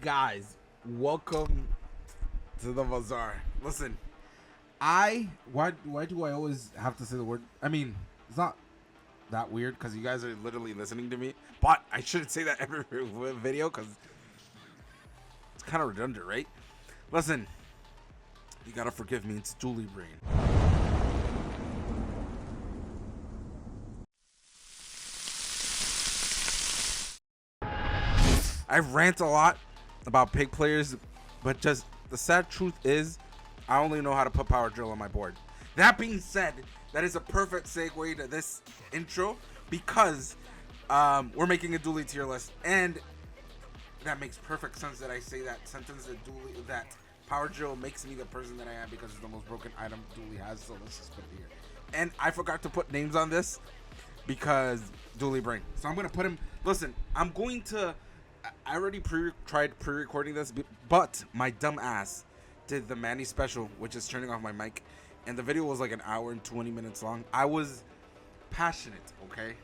Guys, welcome to the Bazaar. Listen, why do I always have to say the word? I mean, it's not that weird because you guys are literally listening to me, but I shouldn't say that every video because it's kind of redundant, right? Listen, you gotta forgive me. It's Dooley brain. I rant a lot about pig players, but just the sad truth is I only know how to put power drill on my board. That being said, that is a perfect segue to this intro because we're making a Dooley tier list, and that makes perfect sense that I say that sentence that power drill makes me the person that I am because it's the most broken item Dooley has. So let's just put it here. And I forgot to put names on this because Dooley brain. So I'm gonna put him. Listen, I already tried pre-recording this, but my dumb ass did the Manny special, which is turning off my mic, and the video was like an hour and 20 minutes long. I was passionate, okay,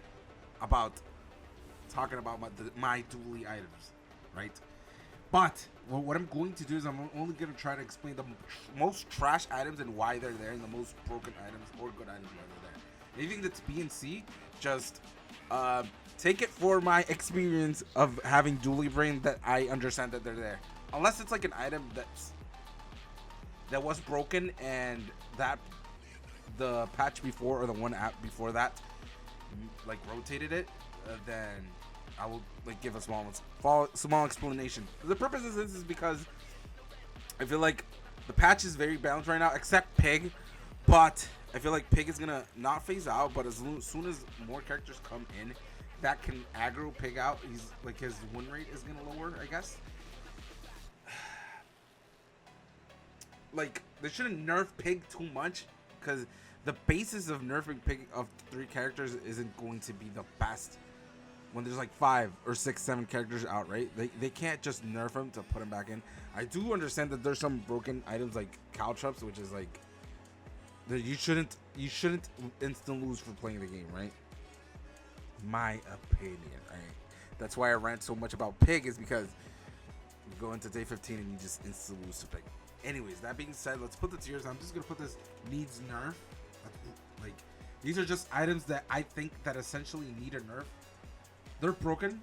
about talking about my Dooley items, right? But what I'm going to do is I'm only going to try to explain the most trash items and why they're there, and the most broken items or good items why they're there. Anything that's B and C, just take it for my experience of having Dooley brain that I understand that they're there. Unless it's like an item that was broken and that the patch before or the one app before that like rotated it, then I will like give a small explanation. The purpose of this is because I feel like the patch is very balanced right now, except Pig, but I feel like Pig is gonna not phase out, but as soon as more characters come in that can aggro Pig out, he's like his win rate is gonna lower, I guess. Like they shouldn't nerf Pig too much because the basis of nerfing Pig of 3 characters isn't going to be the best when there's like 5 or 6, 7 characters out, right? They can't just nerf him to put him back in. I do understand that there's some broken items like Caltrops, which is like that you shouldn't instant lose for playing the game, right? My opinion, right? That's why I rant so much about Pig, is because you go into day 15 and you just instantly lose to Pig. Anyways, that being said, let's put the tiers. I'm just gonna put this needs nerf. Like these are just items that I think that essentially need a nerf. They're broken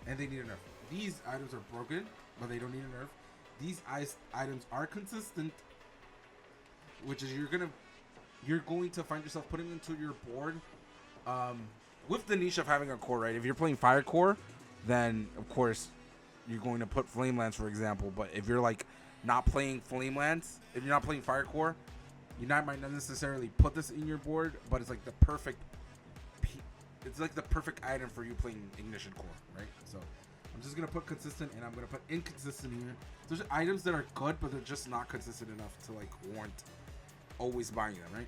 and they need a nerf. These items are broken, but they don't need a nerf. These items are consistent, which is you're going to find yourself putting into your board with the niche of having a core, right? If you're playing Fire Core, then of course you're going to put Flamelands, for example. But if you're like not playing Flamelands, if you're not playing Fire Core, you might not necessarily put this in your board, but it's like the perfect item for you playing Ignition Core, right? So I'm just gonna put consistent and I'm gonna put inconsistent here. There's items that are good, but they're just not consistent enough to like warrant always buying them, right?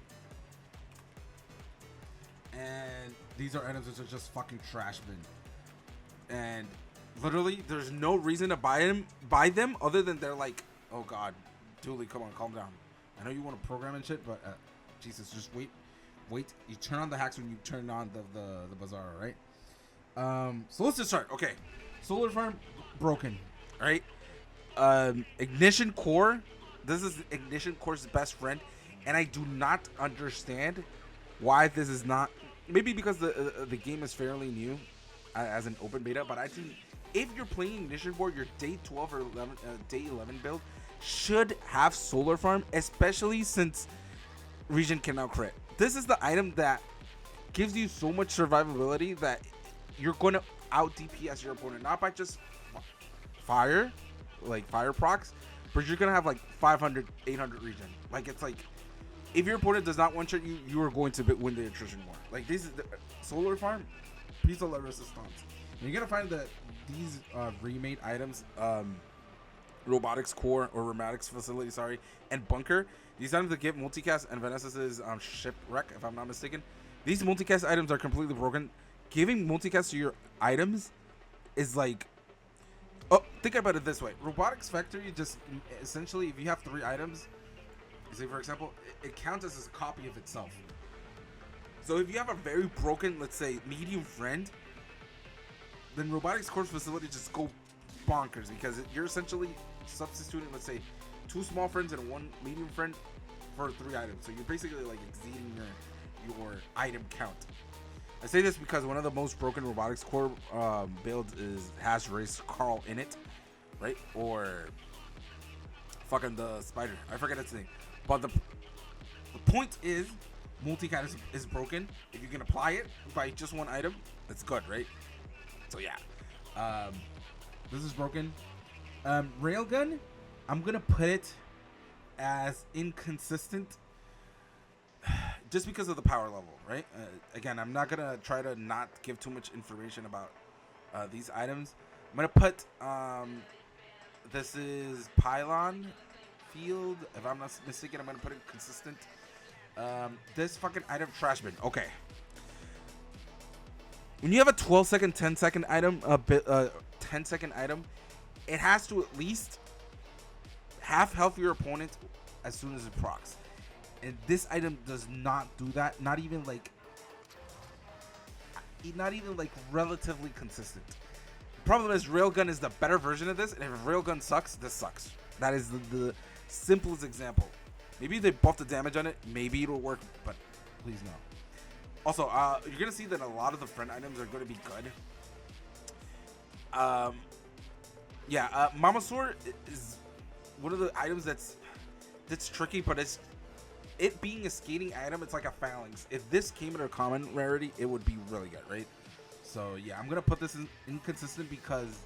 And these are items that are just fucking trash bin. And literally, there's no reason to buy them other than they're like, oh god, Dooley, come on, calm down. I know you want to program and shit, but Jesus, just wait. You turn on the hacks when you turn on the Bazaar, right? So let's just start. Okay, Solar Farm broken, right? Ignition Core. This is Ignition Core's best friend, and I do not understand why this is not. Maybe because the game is fairly new as an open beta, but I think if you're playing Ignition Core, your day 12 or 11, day 11 build should have Solar Farm, especially since Regen can now crit. This is the item that gives you so much survivability that you're going to out DPS your opponent, not by just fire procs, but you're going to have like 500, 800 regen. Like it's like if your opponent does not one-shot you, you are going to win the attrition war. Like this is the Solar Farm, piece of resistance. And you're going to find that these remade items, Robotics Core or Robotics Facility, sorry, and Bunker. These items that give multicast and Vanessa's shipwreck, if I'm not mistaken. These multicast items are completely broken. Giving multicast to your items is like, oh, think about it this way: Robotics Factory just essentially, if you have 3 items, say for example, it counts as a copy of itself. So if you have a very broken, let's say, medium friend, then Robotics Core Facility just go bonkers because you're essentially substituting, let's say, 2 small friends and 1 medium friend for 3 items. So you're basically like exceeding your item count. I say this because one of the most broken robotics core builds has Race Carl in it, right? Or fucking the spider. I forget its name. But the point is, multi-cat is broken. If you can apply it by just 1 item, that's good, right? So yeah, this is broken. Railgun, I'm gonna put it as inconsistent just because of the power level, right? Again, I'm not gonna try to not give too much information about these items. I'm gonna put this is pylon field. If I'm not mistaken, I'm gonna put it consistent. This fucking item trash bin. Okay. When you have a 12-second, 10-second item, 10-second item, it has to at least half health your opponent as soon as it procs. And this item does not do that. Not even like relatively consistent. The problem is Railgun is the better version of this, and if Railgun sucks, this sucks. That is the simplest example. Maybe if they buff the damage on it, maybe it'll work, but please no. Also, you're gonna see that a lot of the friend items are gonna be good. Mama Sword is one of the items that's tricky, but it being a skating item, it's like a phalanx. If this came in a common rarity, it would be really good, right? So yeah, I'm gonna put this in inconsistent because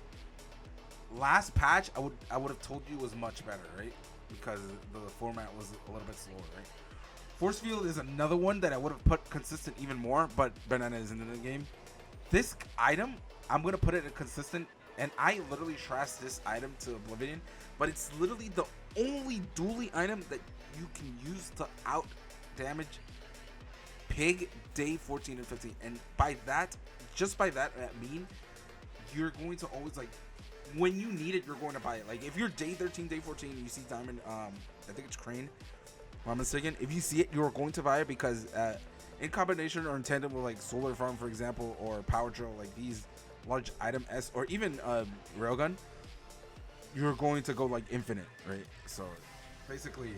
last patch I would have told you was much better, right? Because the format was a little bit slower, right? Force Field is another one that I would have put consistent even more, but Banana isn't in the game. This item, I'm gonna put it in consistent, and I literally trashed this item to oblivion, but it's literally the only Dooley item that you can use to out damage Pig day 14 and 15, and by that, just by that, I mean you're going to always like when you need it, you're going to buy it. Like if you're day 13, day 14, and you see Diamond, I think it's Crane. If I'm mistaken, if you see it, you're going to buy it because in combination or in tandem with like Solar Farm, for example, or Power Drill, like these large item S, or even Railgun, you're going to go like infinite, right? So basically,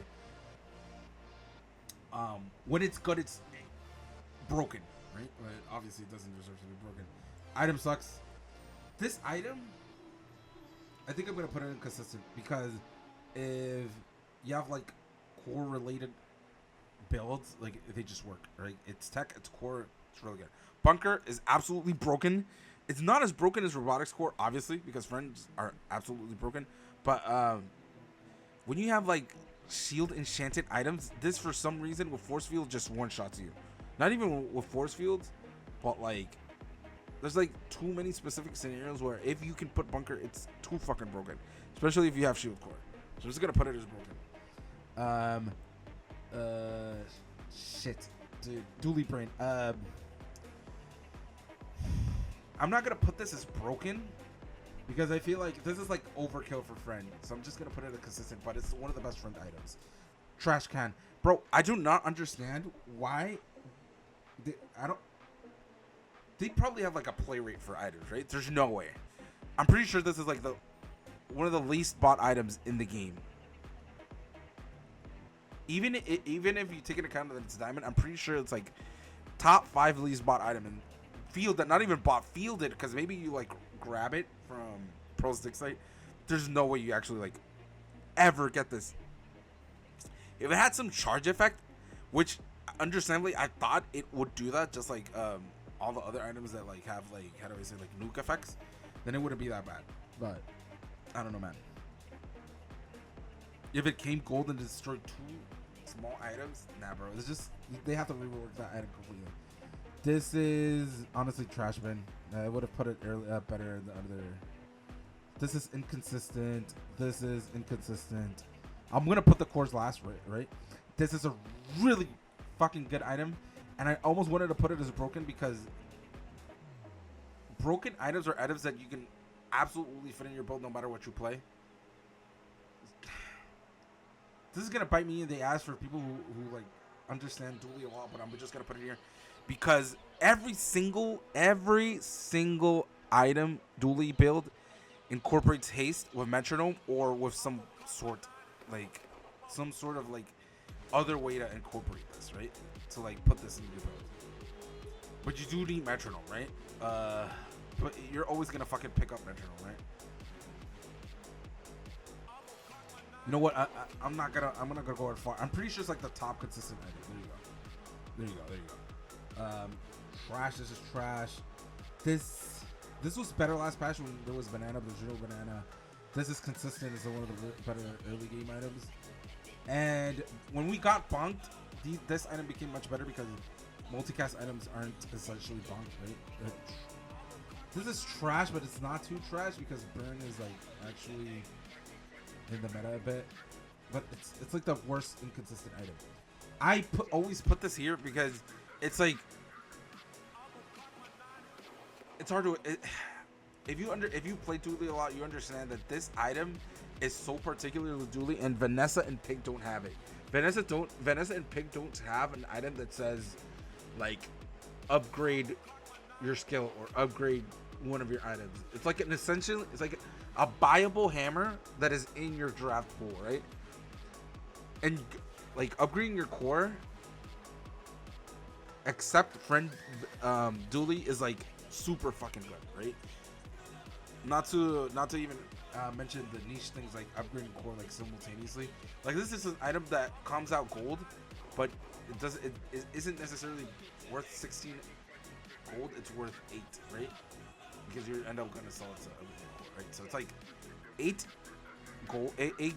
when it's good, it's broken, right? But obviously, it doesn't deserve to be broken. Item sucks. This item, I think I'm gonna put it in consistent because if you have like core related builds, like they just work, right? It's tech, it's core, it's really good. Bunker is absolutely broken. It's not as broken as robotics core, obviously, because friends are absolutely broken. But when you have like shield enchanted items, this for some reason with force field just one shots you. Not even with force fields, but like there's like too many specific scenarios where if you can put bunker, it's too fucking broken, especially if you have shield core. So I'm just gonna put it as broken. Shit, dude, Dooley brain. I'm not gonna put this as broken because I feel like this is like overkill for friend. So I'm just gonna put it as consistent, but it's one of the best friend items. Trash can, bro. I do not understand why. They probably have like a play rate for items, right? There's no way. I'm pretty sure this is like one of the least bought items in the game. Even if you take into account that it's diamond, I'm pretty sure it's like top 5 least bought item and fielded, not even bought, fielded, because maybe you like grab it from Pro Stick site. There's no way you actually like ever get this. If it had some charge effect, which understandably I thought it would do that, just like all the other items that like have like, how do I say, like nuke effects, then it wouldn't be that bad. But I don't know, man. If it came gold and destroyed 2 small items, nah, bro. It's just they have to rework that item completely. This is honestly trash bin. I would have put it better in the other. This is inconsistent. This is inconsistent. I'm gonna put the cores last, right? This is a really fucking good item, and I almost wanted to put it as broken because broken items are items that you can absolutely fit in your build no matter what you play. This is gonna bite me in the ass for people who like understand Dooley a lot, but I'm just gonna put it here because every single item Dooley build incorporates haste with metronome or with like some sort of like other way to incorporate this, right? To like put this in your build. But you do need metronome, right? But you're always gonna fucking pick up metronome, right? You know what? I'm gonna go far. I'm pretty sure it's like the top consistent item. There you go. Trash. This is trash. This was better last patch when there was banana, but there's no banana. This is consistent. It's one of the better early game items. And when we got bonked, this item became much better because multicast items aren't essentially bonked, right? This is trash, but it's not too trash because burn is like actually in the meta a bit. But it's like the worst inconsistent item. I always put this here because it's like it's hard to if you play Dooley a lot, you understand that this item is so particular with Dooley, and Vanessa and Pig don't have it. Vanessa and Pig don't have an item that says like upgrade your skill or upgrade one of your items. It's like it's like a buyable hammer that is in your draft pool, right? And like upgrading your core, except friend Dooley is like super fucking good, right? Not to even mention the niche things like upgrading core like simultaneously. Like this is an item that comes out gold, but it isn't necessarily worth 16 gold. It's worth 8, right? Because you end up gonna sell it to upgrade your core, right? So it's like 8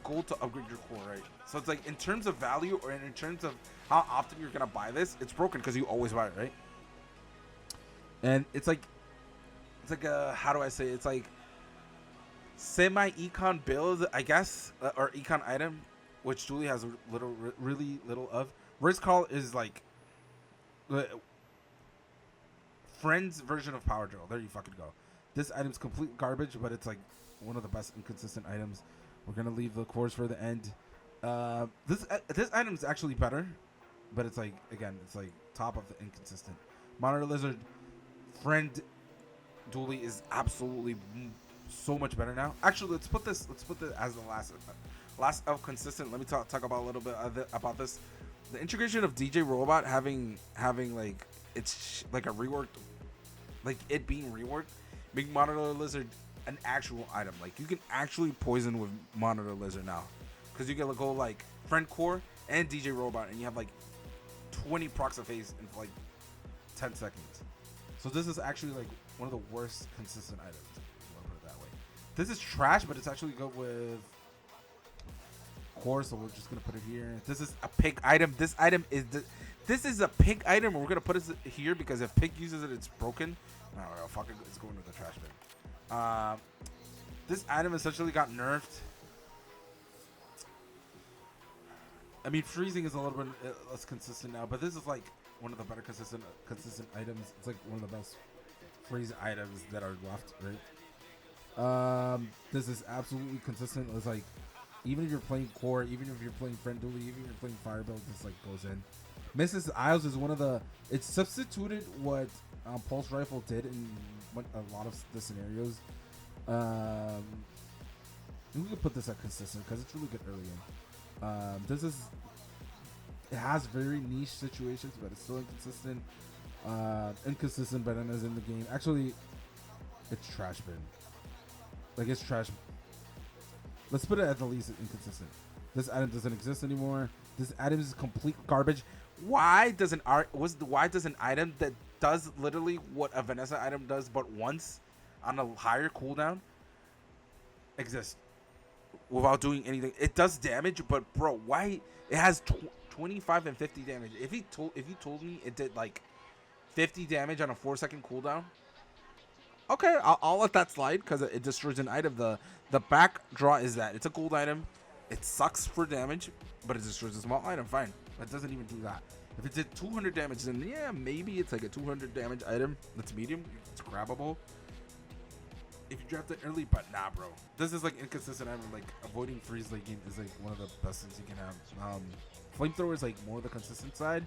gold to upgrade your core, right? So it's like in terms of value or in terms of how often you're gonna buy this, it's broken because you always buy it, right? And it's like how do I say it? It's like semi-econ build, I guess, or econ item, which Dooley has really little of. Risk Call is like Friend's version of Power Drill. There you fucking go. This item's complete garbage, but it's like one of the best inconsistent items. We're gonna leave the cores for the end. This item is actually better, but it's like again, it's like top of the inconsistent. Monitor Lizard, Friend, Dooley is absolutely so much better now. Actually, let's put this as the last of consistent. Let me talk about a little bit about this. The integration of DJ Robot having like it's like a reworked, like it being reworked, make Monitor Lizard an actual item. Like you can actually poison with Monitor Lizard now, because you can go like Friend Core and DJ Robot, and you have like 20 procs of phase in like 10 seconds. So this is actually like one of the worst consistent items. If you want to put it that way. This is trash, but it's actually good with core, so we're just gonna put it here. This is a pig item. This is a pig item, and we're gonna put it here because if pig uses it, it's broken. I don't know, fuck it, it's going to the trash bin. This item essentially got nerfed. I mean, freezing is a little bit less consistent now, but this is like one of the better consistent items. It's like one of the best freeze items that are left, right? This is absolutely consistent. It's like even if you're playing core, even if you're playing Friend Dooley, even if you're playing fire build, this like goes in. Mrs. Isles is one of the. It's substituted what Pulse Rifle did in a lot of the scenarios. We could put this at consistent because it's really good early in. It has very niche situations, but it's still inconsistent. Inconsistent bananas in the game. Actually, it's trash bin. Like it's trash. Let's put it at the least inconsistent. This item doesn't exist anymore. This item is complete garbage. Why does an item that does literally what a Vanessa item does but once on a higher cooldown exist without doing anything? It does damage, but bro, why it has 25 and 50 damage? If you told me it did like 50 damage on a 4-second cooldown, okay, I'll let that slide because it destroys an item. The back draw is that it's a gold item. It sucks for damage, but it destroys a small item. Fine. It doesn't even do that. If it did 200 damage, then yeah, maybe it's like a 200 damage item that's medium. It's grabbable if you draft it early, but nah, bro. This is like inconsistent item. Like avoiding freeze legging is like one of the best things you can have. Flamethrower is like more the consistent side,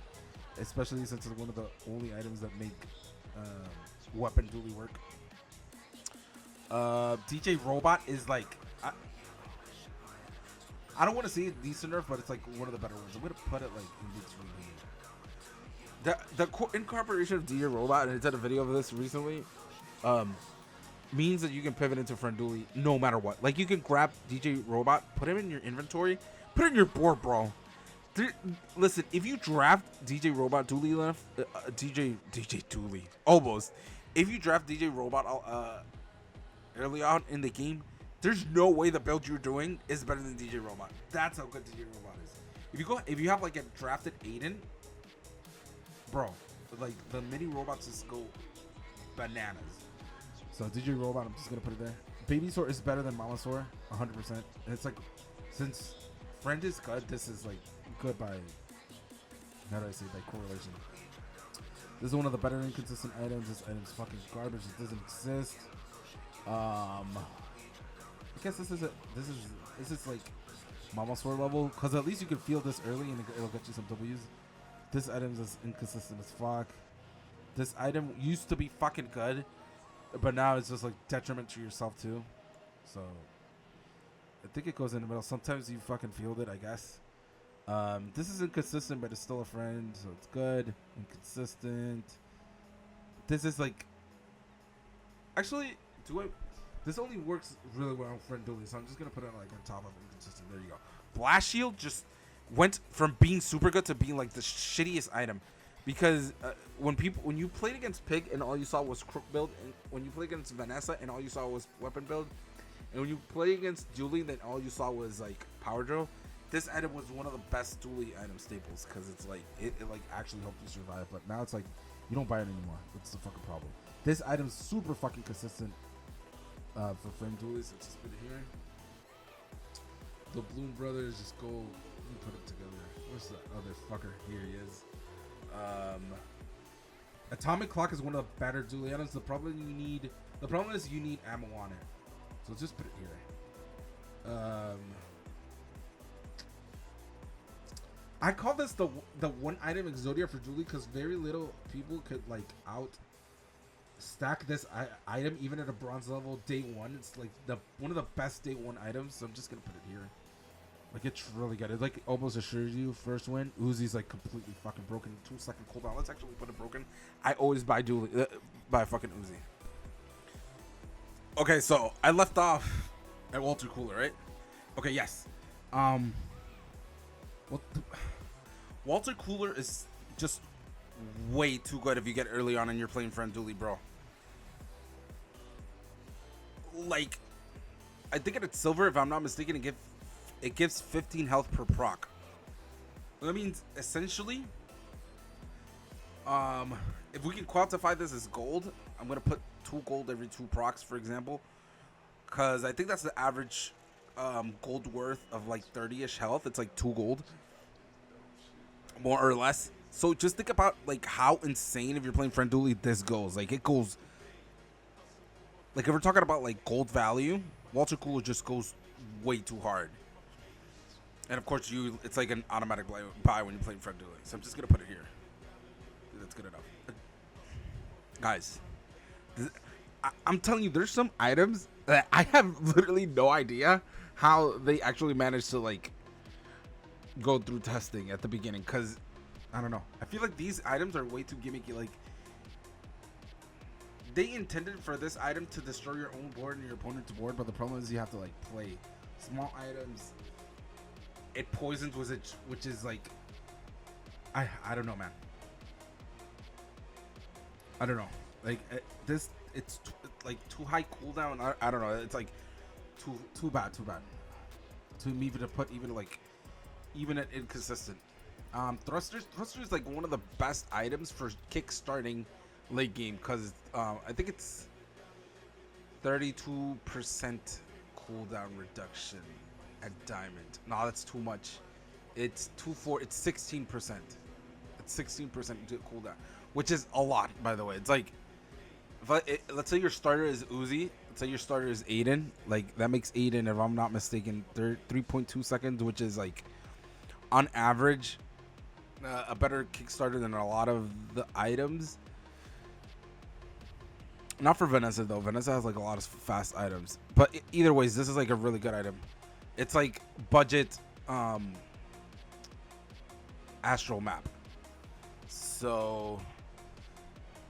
especially since it's one of the only items that make weapon Dooley work. DJ Robot is like I don't want to say a decent nerf, but it's like one of the better ones. I'm gonna put it like in between. The incorporation of DJ Robot, and I did a video of this recently, means that you can pivot into friend Dooley no matter what. Like you can grab DJ Robot, put him in your inventory, put it in your board, bro. Listen, if you draft DJ Robot Dooley left, DJ Dooley almost. If you draft DJ Robot early on in the game, there's no way the build you're doing is better than DJ Robot. That's how good DJ Robot is. If you have like a drafted Aiden, bro, like the mini robots just go bananas. So DJ Robot, I'm just gonna put it there. Babysaur is better than Mamasaur, 100%. And it's like, since friend is good, this is like good by, how do I say, by correlation. This is one of the better inconsistent items. This item's fucking garbage. It doesn't exist. I guess this is like Mamasaur level, because at least you can feel this early and it'll get you some W's. This item is inconsistent as fuck. This item used to be fucking good, but now it's just like detriment to yourself too. So I think it goes in the middle. Sometimes you fucking field it, I guess. This is inconsistent, but it's still a friend, so it's good. Inconsistent. This is like, actually, this only works really well on friend Dooley, so I'm just gonna put it like on top of inconsistent. There you go. Blast Shield just went from being super good to being like the shittiest item, because when you played against Pig and all you saw was Crook build, and when you played against Vanessa and all you saw was weapon build, and when you play against Dooley, then all you saw was like power drill. This item was one of the best Dooley item staples, because it's like it like actually helped you survive. But now it's like you don't buy it anymore. That's the fucking problem. This item's super fucking consistent for friend Dooley. So just put it here. The Bloom Brothers just go. Let me put it together. Where's the other fucker? Here he is. Atomic Clock is one of the better Dooley items. The problem is you need ammo on it. So just put it here. I call this the one item Exodia for Dooley, because very little people could like out stack this item even at a bronze level day one. It's like one of the best day one items. So I'm just gonna put it here. Like it's really good. It like almost assures you first win. Uzi's like completely fucking broken. 2-second cooldown. Let's actually put it broken. I always buy Dooley, buy fucking Uzi. Okay, so I left off at Walter Cooler, right? Okay, yes. Walter Cooler is just way too good if you get early on and you're playing friend Dooley, bro. Like, I think at its silver, if I'm not mistaken, it gives 15 health per proc. That means essentially, if we can quantify this as gold, I'm gonna put 2 gold every 2 procs, for example, because I think that's the average gold worth of like 30-ish health. It's like 2 gold, more or less. So just think about like how insane, if you're playing friend Dooley, this goes. Like it goes, like if we're talking about like gold value, Walter Cooler just goes way too hard. And of course, it's like an automatic buy when you're playing friend Dooley. So I'm just gonna put it here. That's good enough, guys. I'm telling you, there's some items that I have literally no idea how they actually managed to like go through testing at the beginning, because I don't know. I feel like these items are way too gimmicky. Like they intended for this item to destroy your own board and your opponent's board, but the problem is you have to like play small items. It poisons, which is like I don't know, man. I don't know. Like it's like too high cooldown. I don't know. It's like too bad. To me to put even at inconsistent. Thrusters is like one of the best items for kick-starting late game, because I think it's 32% cooldown reduction at diamond. No, that's too much. It's 16%. It's 16% cooldown, which is a lot, by the way. It's like, let's say your starter is Uzi. Let's say your starter is Aiden. Like that makes Aiden, if I'm not mistaken, 3.2 seconds, which is like on average a better Kickstarter than a lot of the items. Not for Vanessa though. Vanessa has like a lot of fast items. But either ways, this is like a really good item. It's like budget astral map. So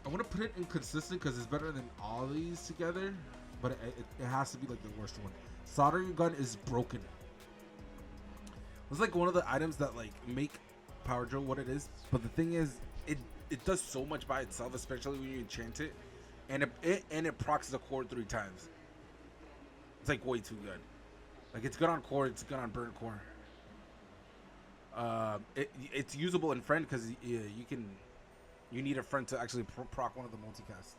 I want to put it in consistent because it's better than all these together. But it has to be like the worst one. Soldering gun is broken. It's like one of the items that like make power drill what it is. But the thing is, it does so much by itself, especially when you enchant it. And it procs the core 3 times. It's like way too good. Like it's good on core, it's good on burn core. It's usable in friend because you need a friend to actually proc one of the multicast.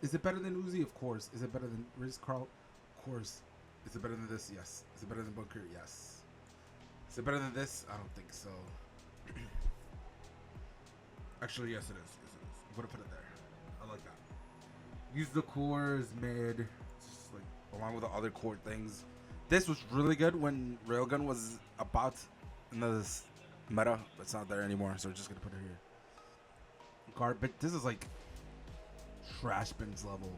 Is it better than Uzi? Of course. Is it better than Riz Carl? Of course. Is it better than this? Yes. Is it better than Bunker? Yes. Is it better than this? I don't think so. Actually, yes, it is. Yes, it is. I'm gonna put it there. I like that. Use the cores, mid, just like along with the other core things. This was really good when Railgun was about in this meta. It's not there anymore, so we're just gonna put it here. But this is like trash bins level.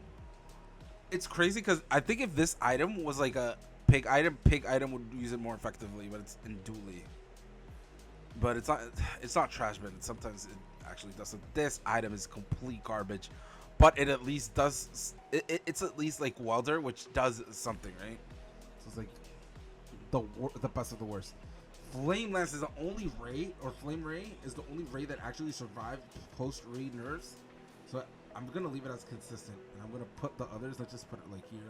It's crazy because I think if this item was like a pig item would use it more effectively, but it's in Dooley. But it's not trash bin. Sometimes it actually does. So this item is complete garbage, but it at least does. It's at least like welder, which does something, right? So it's like the best of the worst. Flame Lance is the only ray, or Flame Ray is the only ray that actually survived post raid nerfs. So I'm gonna leave it as consistent, and I'm gonna put the others. Let's just put it like here.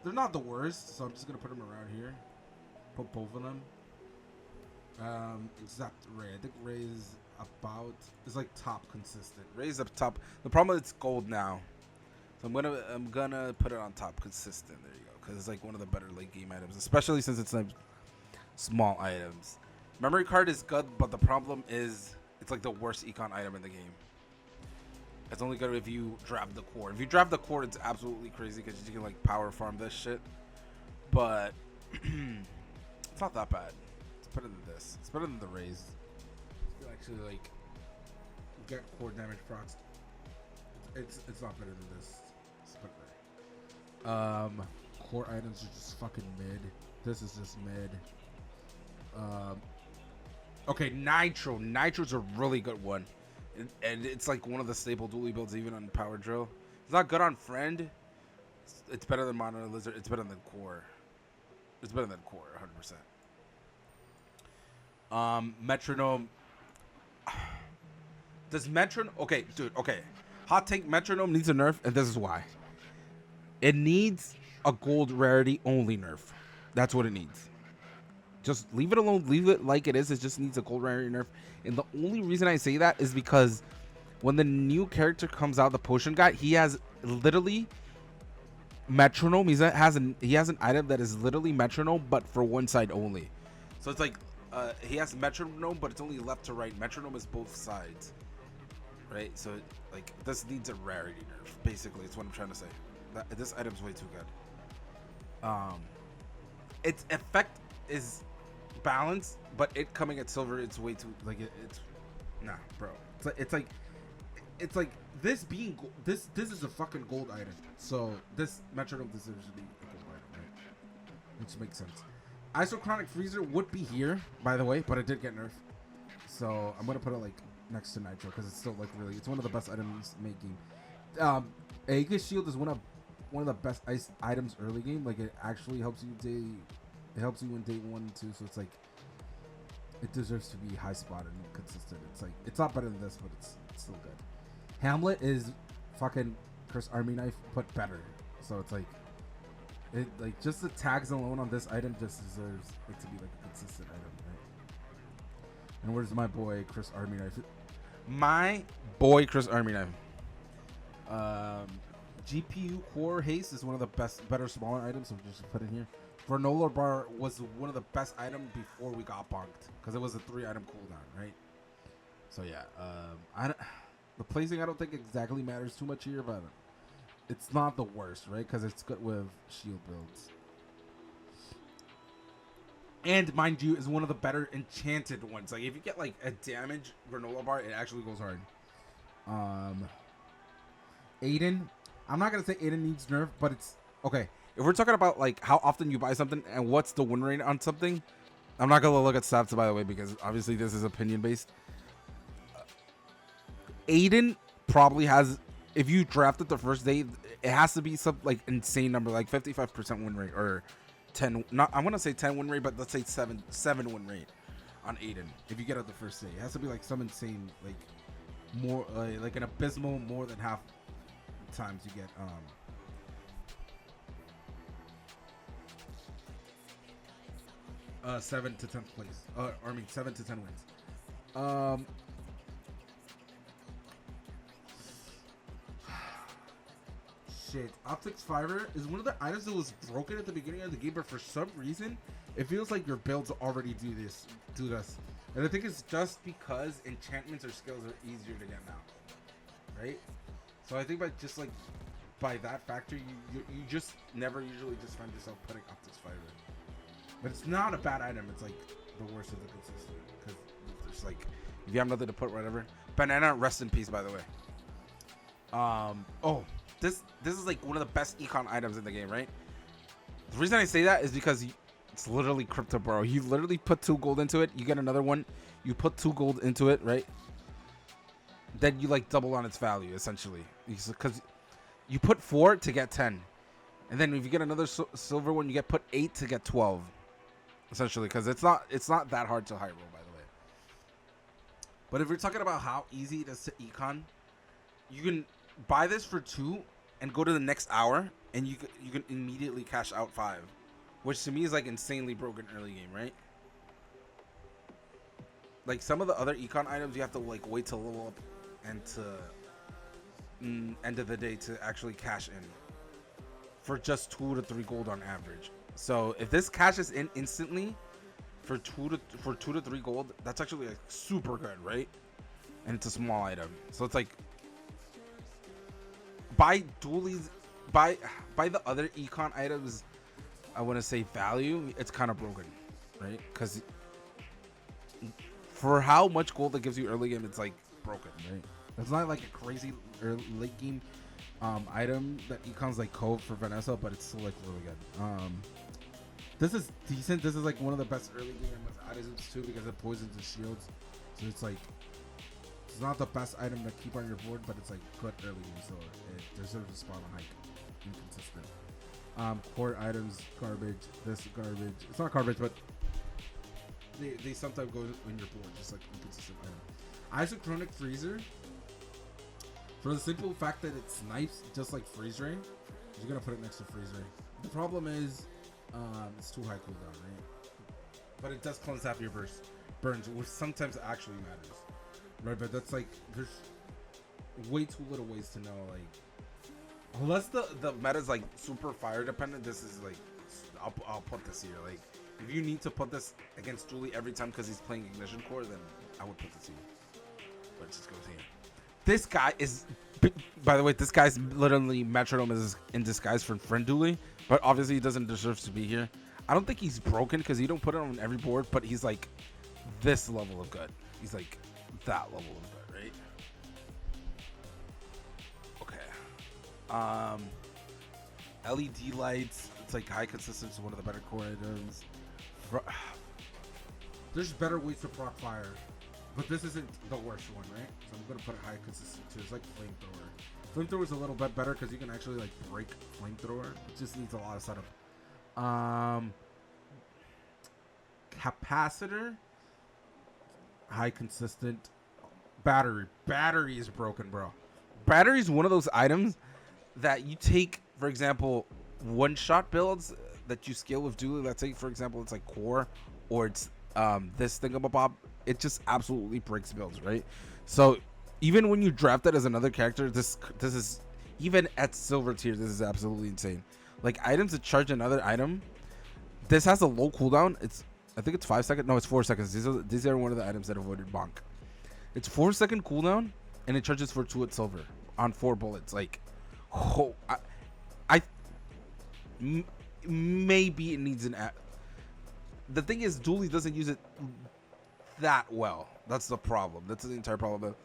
They're not the worst, so I'm just gonna put them around here. Put both of them. Except Ray. I think Ray is like top consistent. Ray's up top. The problem is it's gold now, so I'm gonna put it on top consistent. There you go, because it's like one of the better late game items, especially since it's like small items. Memory card is good, but the problem is it's like the worst econ item in the game. It's only good if you draft the core. If you draft the core, it's absolutely crazy because you can like power farm this shit. But it's not that bad. It's better than this. It's better than the raise. You can actually like get core damage procs. It's not better than this. It's better. Core items are just fucking mid. This is just mid. Okay, Nitro. Nitro's a really good one. And it's like one of the staple Dooley builds even on Power Drill. It's not good on Friend. It's better than Mono Lizard. It's better than Core. It's better than Core, 100%. Metronome. Does Metronome... Okay, dude, okay. Hot take, Metronome needs a nerf, and this is why. It needs a gold rarity only nerf. That's what it needs. Just leave it alone. Leave it like it is. It just needs a gold rarity nerf. And the only reason I say that is because when the new character comes out, the potion guy, he has literally metronome. He has an item that is literally metronome, but for one side only. So it's like he has metronome, but it's only left to right. Metronome is both sides, right? So like this needs a rarity nerf. Basically, it's what I'm trying to say. This item's way too good. Its effect is balance, but it coming at silver, it's way too like it's nah, bro. It's like this being this is a fucking gold item. So this metronome deserves to be a gold item, right? Which makes sense. Isochronic Freezer would be here, by the way, but it did get nerfed. So I'm gonna put it like next to Nitro because it's still like really it's one of the best items making. Aegis Shield is one of the best ice items early game. Like it actually helps you It helps you in day 1 and 2, so it's like it deserves to be high spot and consistent. It's like it's not better than this, but it's still good. Hamlet is fucking Curse Army Knife, but better. So it's like it like just the tags alone on this item just deserves it to be like a consistent item, right? And where's my boy Chris Army Knife? My boy Chris Army Knife. GPU core haste is one of the better smaller items, so just put in here. Granola bar was one of the best items before we got bonked because it was a 3-item cooldown, right? So yeah, the placing I don't think exactly matters too much here, but it's not the worst, right? Because it's good with shield builds. And mind you, is one of the better enchanted ones. Like if you get like a damage granola bar, it actually goes hard. Aiden, I'm not gonna say Aiden needs nerf, but it's okay. If we're talking about like how often you buy something and what's the win rate on something, I'm not gonna look at stats by the way because obviously this is opinion based. Aiden probably has, if you draft it the first day, it has to be some like insane number, like 55% win rate or 10. Not I want to say 10 win rate, but let's say seven win rate on Aiden. If you get it the first day, it has to be like some insane, like more like an abysmal more than half times you get 7 to 10th place. Or I mean 7 to 10 wins. Shit, Optics Fiber is one of the items that was broken at the beginning of the game, but for some reason, it feels like your builds already do this. And I think it's just because enchantments or skills are easier to get now, right? So I think by that factor, you just never usually just find yourself putting Optics Fiber. But it's not a bad item. It's like the worst of the consistent because there's like if you have nothing to put, whatever. Banana, rest in peace, by the way. Oh. This is like one of the best econ items in the game, right? The reason I say that is because it's literally crypto, bro. You literally put 2 gold into it, you get another one. You put 2 gold into it, right? Then you like double on its value essentially, because you put 4 to get 10, and then if you get another silver one, you get put 8 to get 12, essentially. Because it's not that hard to high roll, by the way. But if you're talking about how easy it is to econ, you can buy this for 2 and go to the next hour and you can immediately cash out 5, which to me is like insanely broken early game, right? Like some of the other econ items you have to like wait to level up and to end of the day to actually cash in for just 2 to 3 gold on average. So if this cashes in instantly for 2 to 3 gold, that's actually like super good, right? And it's a small item, so it's like buy Dooley's, buy the other econ items. I want to say value, it's kind of broken, right? Because for how much gold that gives you early game, it's like broken, right? It's not like a crazy late game item that econ's like code for Vanessa, but it's still like really good. This is decent. This is like one of the best early game items too because it poisons the shields, so it's like it's not the best item to keep on your board, but it's like good early game, so it deserves a spot on hike. Inconsistent. Core items, garbage. This garbage. It's not garbage, but they sometimes go in your board, just like inconsistent item. Isochronic freezer. For the simple fact that it snipes just like freeze ray, you're gonna put it next to freeze ray. The problem is, it's too high cooldown, right? But it does cleanse half your burns, which sometimes actually matters. Right, but that's like there's way too little ways to know, like unless the meta is like super fire dependent. This is like I'll put this here. Like if you need to put this against Dooley every time because he's playing Ignition Core, then I would put this here. But it just goes here. This guy is, by the way, this guy's literally metronome is in disguise for friend Dooley, but obviously he doesn't deserve to be here. I don't think he's broken because you don't put it on every board, but he's like this level of good. He's like that level of good, right? Okay. LED lights. It's like high consistency, one of the better core items. There's better ways to proc fire, but this isn't the worst one, right? So I'm gonna put it high consistency too. It's like flamethrower. Flamethrower is a little bit better because you can actually like break flamethrower. It just needs a lot of setup. Capacitor, high consistent. Battery is broken, bro. Battery is one of those items that you take, for example, one shot builds that you scale with Dooley. Let's say, for example, it's like core or it's this thingamabob. It just absolutely breaks builds, right? So even when you draft it as another character, this is even at silver tier, this is absolutely insane. Like items that charge another item, this has a low cooldown. I think it's 5 seconds. No, it's 4 seconds. These are one of the items that avoided bonk. It's 4 second cooldown and it charges for 2 at silver on 4 bullets. Like, oh, maybe it needs an the thing is, Dooley doesn't use it that well. That's the problem. That's the entire problem.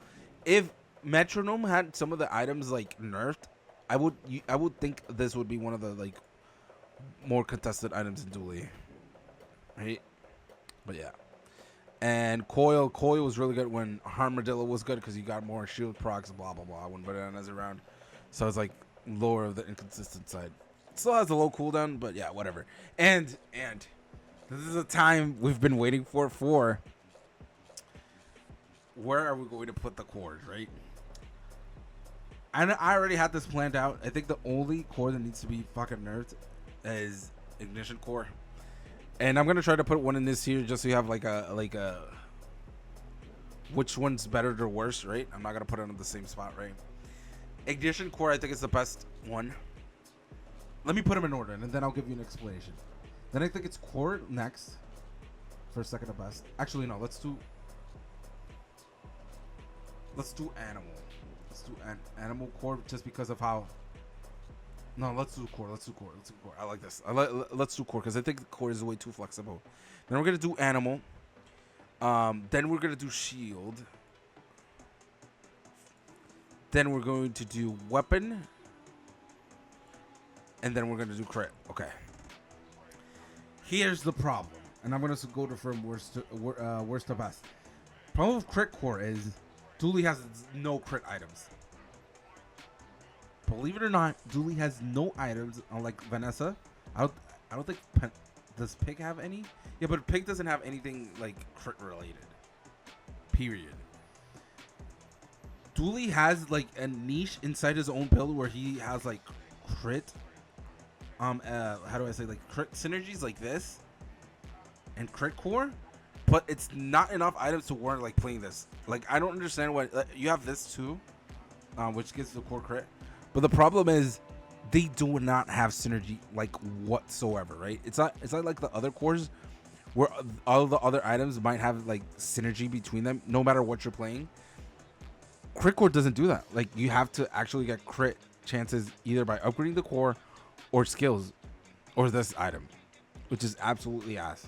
If Metronome had some of the items like nerfed, I would think this would be one of the like more contested items in Dooley, right? But yeah. And Coil was really good when Armadillo was good because you got more shield procs, blah blah blah when Bananas around. So it's like lower of the inconsistent side. Still has a low cooldown, but yeah, whatever. And this is a time we've been waiting for where are we going to put the cores, right? I already had this planned out. I think the only core that needs to be fucking nerfed is Ignition Core. And I'm gonna try to put one in this here just so you have like a which one's better or worse, right? I'm not gonna put it on the same spot, right? Ignition Core, I think is the best one. Let me put them in order, and then I'll give you an explanation. Then I think it's Core next for second to best. Actually, no. Let's do Animal. Let's do Animal Core just because of how. No, let's do Core. Let's do Core. I like this. Let's do Core because I think the Core is way too flexible. Then we're gonna do Animal. Then we're gonna do Shield. Then we're going to do Weapon. And then we're gonna do Crit. Okay. Here's the problem, and I'm gonna go to from worst to best. Problem with Crit Core is Dooley has no crit items. Believe it or not, Dooley has no items unlike Vanessa. I don't think does Pig have any? Yeah, but Pig doesn't have anything like crit related. Period. Dooley has like a niche inside his own build where he has like crit. How do I say, like crit synergies like this and Crit Core, but it's not enough items to warrant like playing this. Like I don't understand what you have this too, which gives the core crit. But the problem is they do not have synergy like whatsoever, right? It's not like the other cores where all the other items might have like synergy between them no matter what you're playing. Crit Core doesn't do that. Like you have to actually get crit chances either by upgrading the core or skills or this item, which is absolutely ass.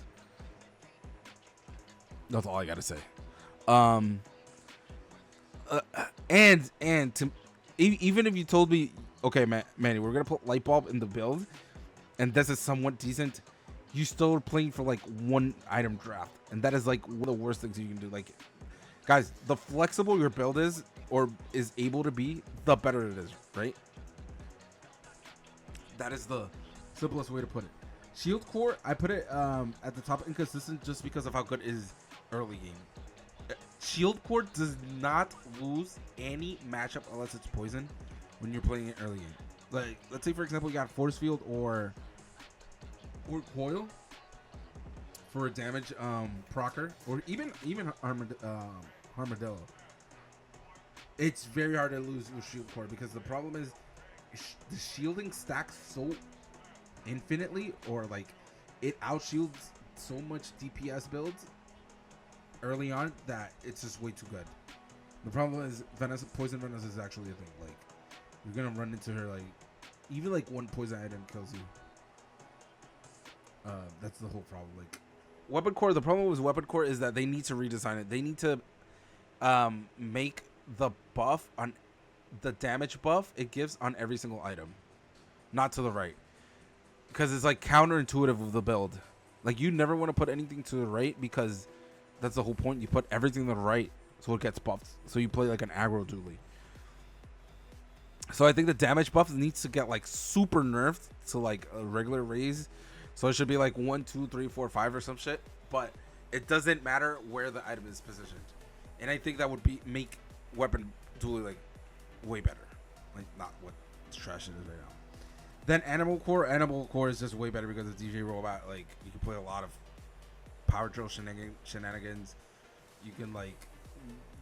That's all I gotta say. And to even if you told me, okay, Manny, we're gonna put Light Bulb in the build, and this is somewhat decent, you still are playing for like one item draft, and that is like one of the worst things you can do. Like, guys, the flexible your build is or is able to be, the better it is, right? That is the simplest way to put it. Shield Core, I put it at the top inconsistent just because of how good it is early game. Shield Core does not lose any matchup unless it's poison when you're playing it early game. Like, let's say for example you got Force Field or Coil for a damage procer, or even Armadillo. It's very hard to lose with Shield Core because the problem is the shielding stacks so infinitely, or like it outshields so much DPS builds early on that it's just way too good. The problem is Poison Vanessa is actually a thing. Like you're gonna run into her, like even like one poison item kills you. That's the whole problem. Like Weapon Core, the problem with Weapon Core is that they need to redesign it. They need to make the buff on the damage buff it gives on every single item, not to the right, because it's like counterintuitive of the build. Like you never want to put anything to the right because that's the whole point. You put everything to the right so it gets buffed, so you play like an aggro Dooley. So I think the damage buff needs to get like super nerfed to like a regular raise, so it should be like 1, 2, 3, 4, 5 or some shit, but it doesn't matter where the item is positioned. And I think that would make Weapon Dooley like way better, like not what trash it is right now. Then Animal Core is just way better because of DJ Robot. Like you can play a lot of power drill shenanigans. You can like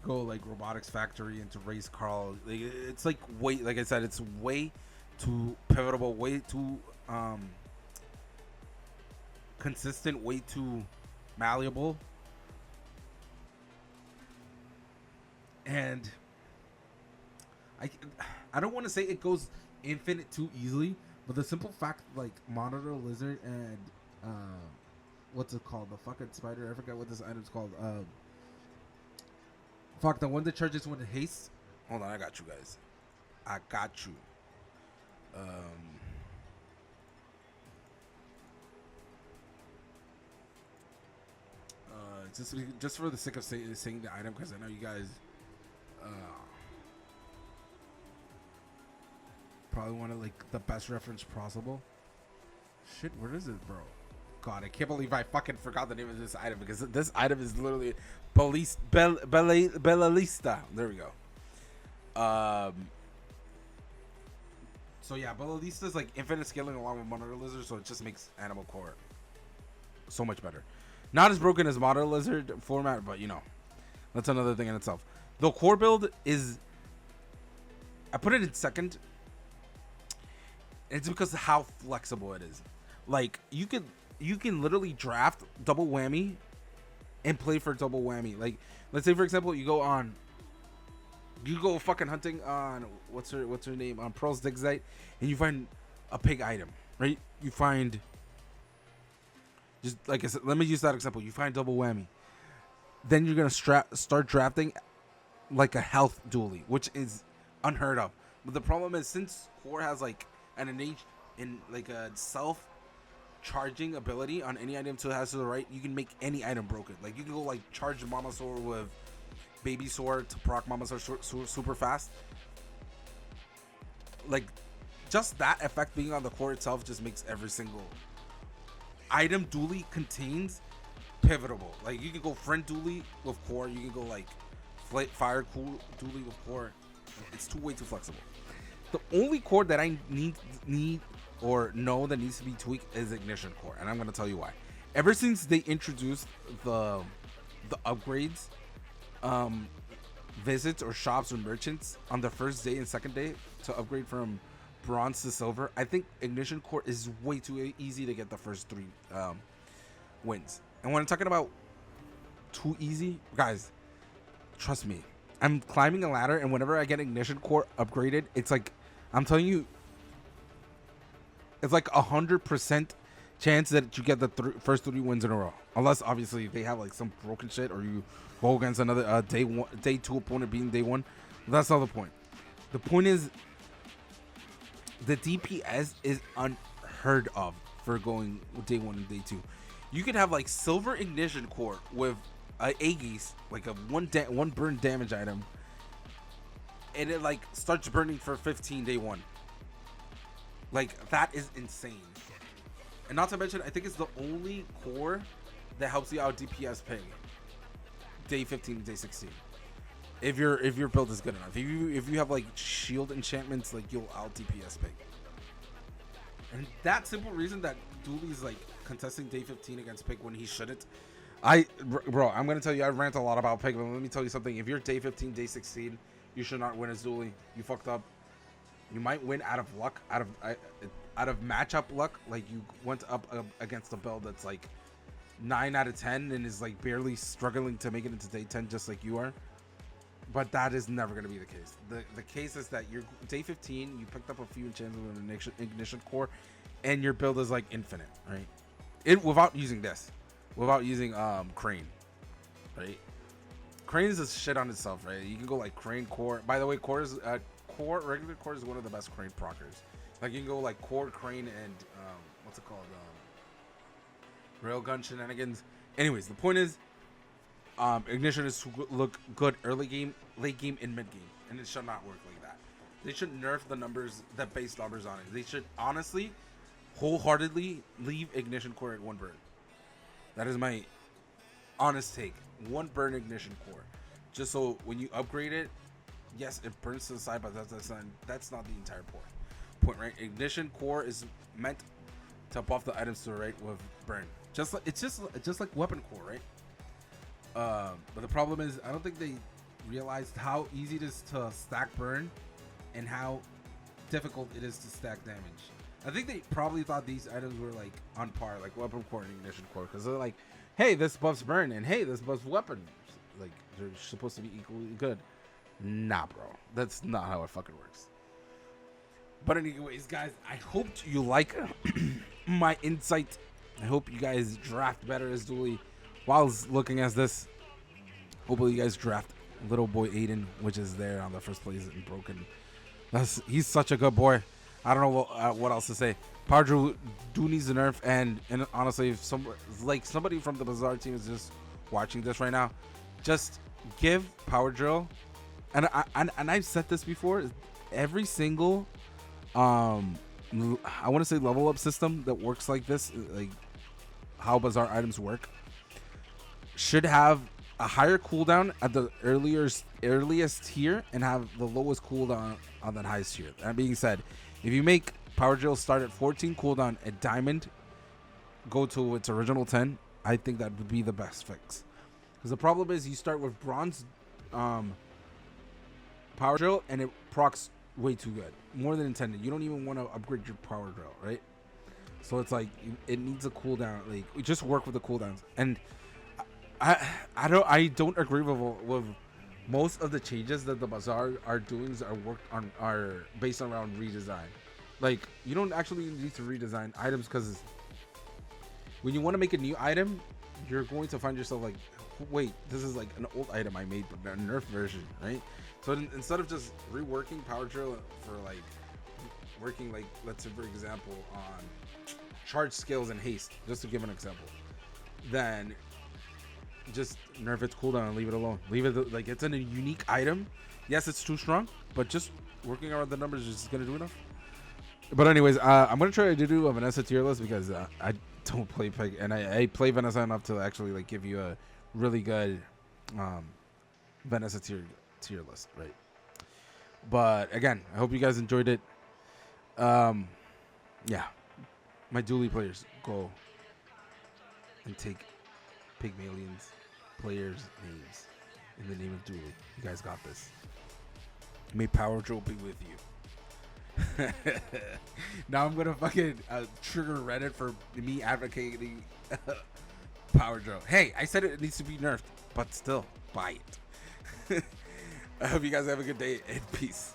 go like Robotics Factory into Race Carl. Like, it's like way, like I said, it's way too pivotal, way too consistent, way too malleable. And I don't want to say it goes infinite too easily, but the simple fact like Monitor Lizard and what's it called? The fucking spider. I forget what this item's called. Fuck, the one that charges when it hastes. Hold on, I got you guys. I got you. Just for the sake of saying the item, because I know you guys probably want to like the best reference possible. Shit, where is it, bro? God, I can't believe I fucking forgot the name of this item, because this item is literally Bellalista. There we go. So yeah, Bellalista is like infinite scaling along with Monitor Lizard, so it just makes Animal Core so much better. Not as broken as Monitor Lizard format, but you know, that's another thing in itself. The core build is, I put it in second. It's because of how flexible it is. Like you can literally draft double whammy and play for double whammy. Like let's say for example you go fucking hunting on what's her name on Pearl's Dig Site, and you find a pig item, right? You find, just like I said, let me use that example. You find double whammy, then you're gonna start drafting like a health Dooley, which is unheard of. But the problem is, since core has like an innate in like a self charging ability on any item to it has to the right, you can make any item broken. Like you can go like charge Mama Sword with Baby Sword to proc Mama Sword super fast. Like just that effect being on the core itself just makes every single item Dooley contains pivotal. Like you can go friend Dooley with core, you can go like fire cool Dooley with core. It's way too flexible. The only core that I need or know that needs to be tweaked is Ignition Core, and I'm gonna tell you why. Ever since they introduced the upgrades, visits or shops or merchants on the first day and second day to upgrade from bronze to silver, I think Ignition Core is way too easy to get the first 3 wins. And when I'm talking about too easy, guys, trust me, I'm climbing a ladder, and whenever I get Ignition Core upgraded, it's like, I'm telling you, it's like 100% chance that you get the first 3 wins in a row. Unless obviously they have like some broken shit, or you go against another day 2 opponent being day 1. That's not the point. The point is the DPS is unheard of for going day 1 and day 2. You could have like silver Ignition Core with Aegis, like a one burn damage item, and it like starts burning for 15 day 1. Like that is insane. And not to mention, I think it's the only core that helps you out DPS ping day 15 to day 16. If your build is good enough. If you have like shield enchantments, like you'll out DPS ping. And that simple reason that Dooley's like contesting day 15 against pig when he shouldn't. Bro, I'm gonna tell you, I rant a lot about pig, but let me tell you something. If you're day 15, day 16, you should not win as Dooley. You fucked up. You might win out of luck, out of matchup luck. Like you went up against a build that's like 9 out of 10 and is like barely struggling to make it into day 10, just like you are. But that is never going to be the case. The case is that you're day 15, you picked up a few enchantments with an Ignition Core, and your build is like infinite, right? Without using Crane, right? Crane is a shit on itself, right? You can go like Crane Core. By the way, regular Core is one of the best Crane proccers. Like you can go like Core, Crane, and what's it called? Railgun shenanigans. Anyways, the point is, Ignition is to look good early game, late game, and mid game, and it should not work like that. They should nerf the base numbers on it. They should honestly, wholeheartedly leave Ignition Core at 1 burn. That is my honest take. 1 burn Ignition Core, just so when you upgrade it, yes, it burns to the side, but that's not the entire point, right? Ignition Core is meant to buff the items to the right with burn. It's just like Weapon Core, right? But the problem is, I don't think they realized how easy it is to stack burn and how difficult it is to stack damage. I think they probably thought these items were like on par, like Weapon Core and Ignition Core, because they're like, hey, this buffs burn, and hey, this buffs weapon. Like they're supposed to be equally good. Nah, bro, that's not how it fucking works. But anyways, guys, I hope you like my insight I hope you guys draft better as Dooley. While looking at this, hopefully you guys draft little boy Aiden, which is there on the first place and broken. He's such a good boy. I don't know what else to say. Power Drill do needs a nerf, and honestly, if somebody from the Bazaar team is just watching this right now, just give Power Drill. And I've said this before. Every single I want to say level up system that works like this, like how Bazaar items work, should have a higher cooldown at the earliest tier and have the lowest cooldown on the highest tier. That being said, if you make Power Drill start at 14 cooldown at Diamond, go to its original 10, I think that would be the best fix. Because the problem is you start with Bronze Power Drill and it procs way too good, more than intended. You don't even want to upgrade your Power Drill, right? So it's like it needs a cooldown. Like, we just work with the cooldowns. And I don't agree with most of the changes that the Bazaar are doing are based around redesign. Like, you don't actually need to redesign items, because when you want to make a new item, you're going to find yourself like, wait, this is like an old item I made, but a nerf version, right? So instead of just reworking Power Drill for like working, like, let's say for example on charge skills and haste, just to give an example, then just nerf its cooldown and leave it alone. Leave it like it's a unique item. Yes, it's too strong, but just working around the numbers is gonna do enough. But anyways, I'm gonna try to do a Vanessa tier list, because I don't play Peg, and I play Vanessa enough to actually like give you a really good Vanessa tier list, right? But again, I hope you guys enjoyed it. Yeah, my Dooley players, go and take Pygmalion's players' names in the name of Dooley. You guys got this. May Power Drill be with you. Now I'm gonna fucking trigger Reddit for me advocating Power Drill. Hey, I said it needs to be nerfed, but still, buy it. I hope you guys have a good day, and peace.